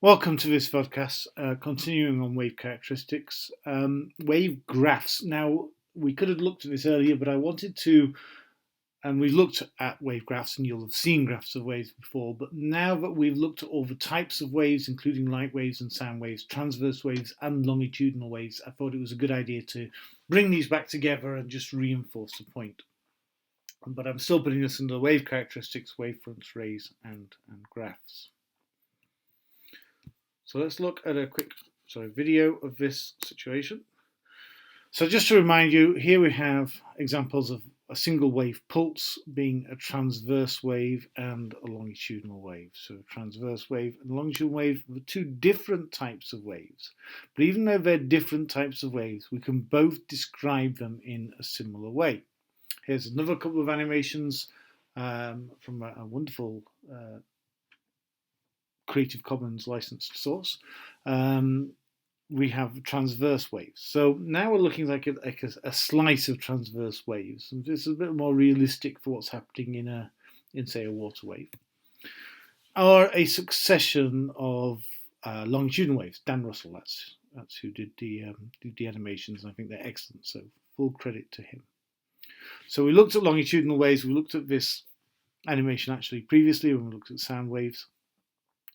Welcome to this podcast, continuing on wave characteristics, wave graphs. Now, we could have looked at this earlier, but I wanted to, and we've looked at wave graphs, and you'll have seen graphs of waves before, but now that we've looked at all the types of waves, including light waves and sound waves, transverse waves and longitudinal waves, I thought it was a good idea to bring these back together and just reinforce the point. But I'm still putting this under wave characteristics, wavefronts, rays, and graphs. So let's look at a quick video of this situation. So just to remind you, here we have examples of a single wave pulse being a transverse wave and a longitudinal wave. So a transverse wave and a longitudinal wave are two different types of waves. But even though they're different types of waves, we can both describe them in a similar way. Here's another couple of animations from a wonderful Creative Commons licensed source. We have transverse waves. So now we're looking like a slice of transverse waves. And this is a bit more realistic for what's happening in say a water wave, or a succession of longitudinal waves. Dan Russell, that's who did the animations, and I think they're excellent. So full credit to him. So we looked at longitudinal waves. We looked at this animation actually previously when we looked at sound waves.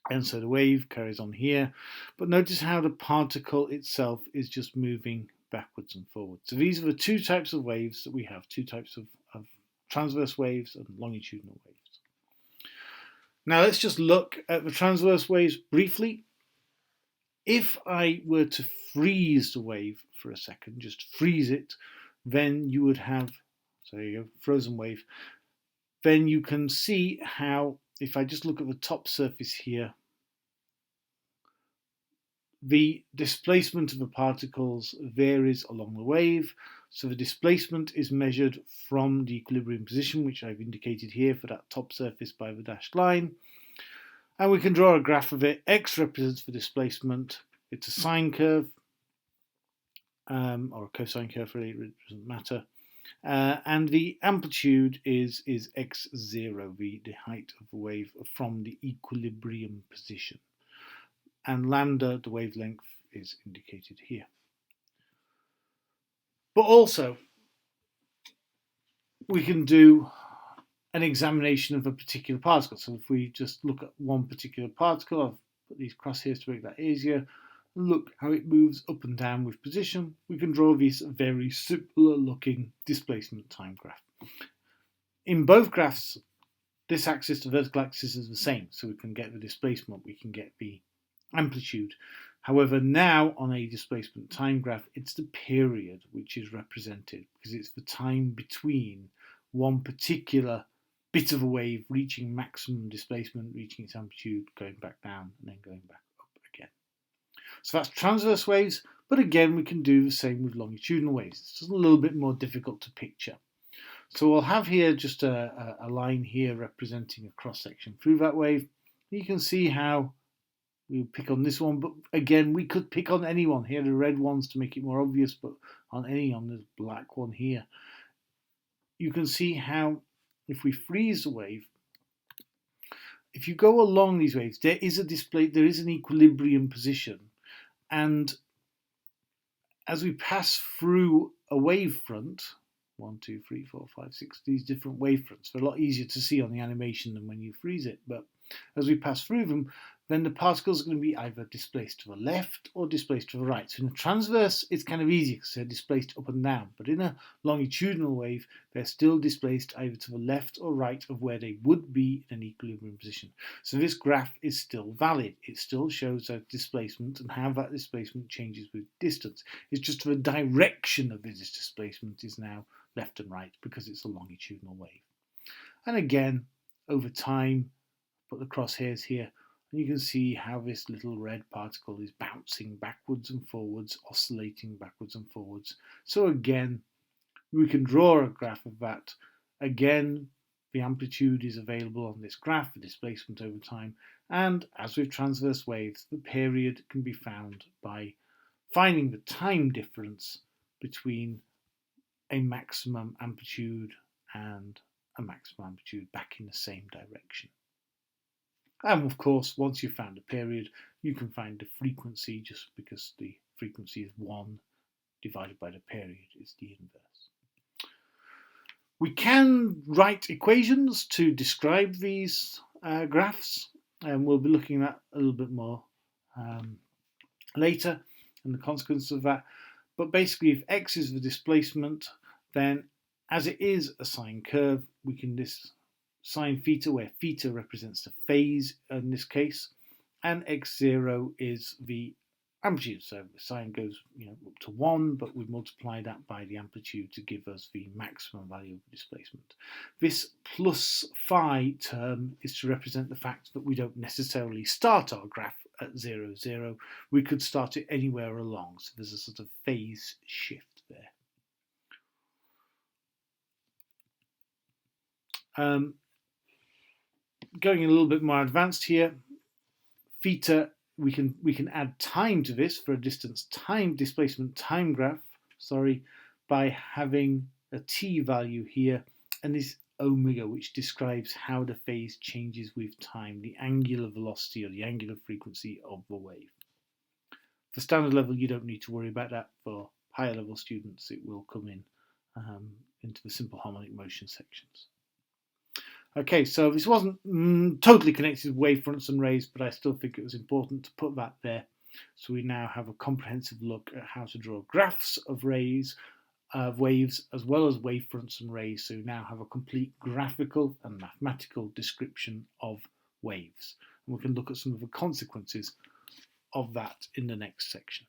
And so the wave carries on here, but notice how the particle itself is just moving backwards and forwards. So these are the two types of waves that we have, two types of transverse waves and longitudinal waves. Now let's just look at the transverse waves briefly. If I were to freeze the wave for a second, just freeze it, then you would have, so there you go, frozen wave. Then you can see how, if I just look at the top surface here, the displacement of the particles varies along the wave. So the displacement is measured from the equilibrium position, which I've indicated here for that top surface by the dashed line. And we can draw a graph of it. X represents the displacement. It's a sine curve, or a cosine curve, really, it doesn't matter. And the amplitude is x0, the height of the wave from the equilibrium position. And lambda, the wavelength, is indicated here. But also, we can do an examination of a particular particle. So if we just look at one particular particle, I've put these crosshairs to make that easier, look how it moves up and down with position, we can draw this very similar looking displacement time graph. In both graphs, this axis, the vertical axis, is the same, so we can get the displacement, we can get the amplitude. However, now on a displacement time graph, it's the period which is represented, because it's the time between one particular bit of a wave reaching maximum displacement, reaching its amplitude, going back down, and then going back up again. So that's transverse waves, but again, we can do the same with longitudinal waves. It's just a little bit more difficult to picture. So we'll have here just a line here representing a cross-section through that wave. You can see how we'll pick on this one, but again, we could pick on any one. Here are the red ones to make it more obvious, but on the black one here. You can see how if we freeze the wave, if you go along these waves, there is an equilibrium position. And as we pass through a wavefront, 1, 2, 3, 4, 5, 6, these different wavefronts, they're a lot easier to see on the animation than when you freeze it. But as we pass through them, then the particles are going to be either displaced to the left or displaced to the right. So in a transverse, it's kind of easy because they're displaced up and down. But in a longitudinal wave, they're still displaced either to the left or right of where they would be in an equilibrium position. So this graph is still valid. It still shows that displacement and how that displacement changes with distance. It's just the direction of this displacement is now left and right because it's a longitudinal wave. And again, over time, put the crosshairs here, and you can see how this little red particle is bouncing backwards and forwards, oscillating backwards and forwards. So again, we can draw a graph of that. Again, the amplitude is available on this graph, the displacement over time, and as with transverse waves, the period can be found by finding the time difference between a maximum amplitude and a maximum amplitude back in the same direction. And of course, once you've found a period, you can find the frequency just because the frequency is 1 divided by the period is the inverse. We can write equations to describe these graphs, and we'll be looking at a little bit more later and the consequences of that. But basically, if x is the displacement, then as it is a sine curve, we can sine theta, where theta represents the phase in this case, and x0 is the amplitude. So the sine goes up to 1, but we multiply that by the amplitude to give us the maximum value of displacement. This plus phi term is to represent the fact that we don't necessarily start our graph at 0, 0. We could start it anywhere along. So there's a sort of phase shift there. Going a little bit more advanced here, theta, we can add time to this for a distance time displacement time graph, by having a t value here, and this omega, which describes how the phase changes with time, the angular velocity or the angular frequency of the wave. For standard level, you don't need to worry about that. For higher level students, it will come in into the simple harmonic motion sections. Okay, so this wasn't totally connected with wavefronts and rays, but I still think it was important to put that there. So we now have a comprehensive look at how to draw graphs of waves, as well as wavefronts and rays. So we now have a complete graphical and mathematical description of waves. And we can look at some of the consequences of that in the next section.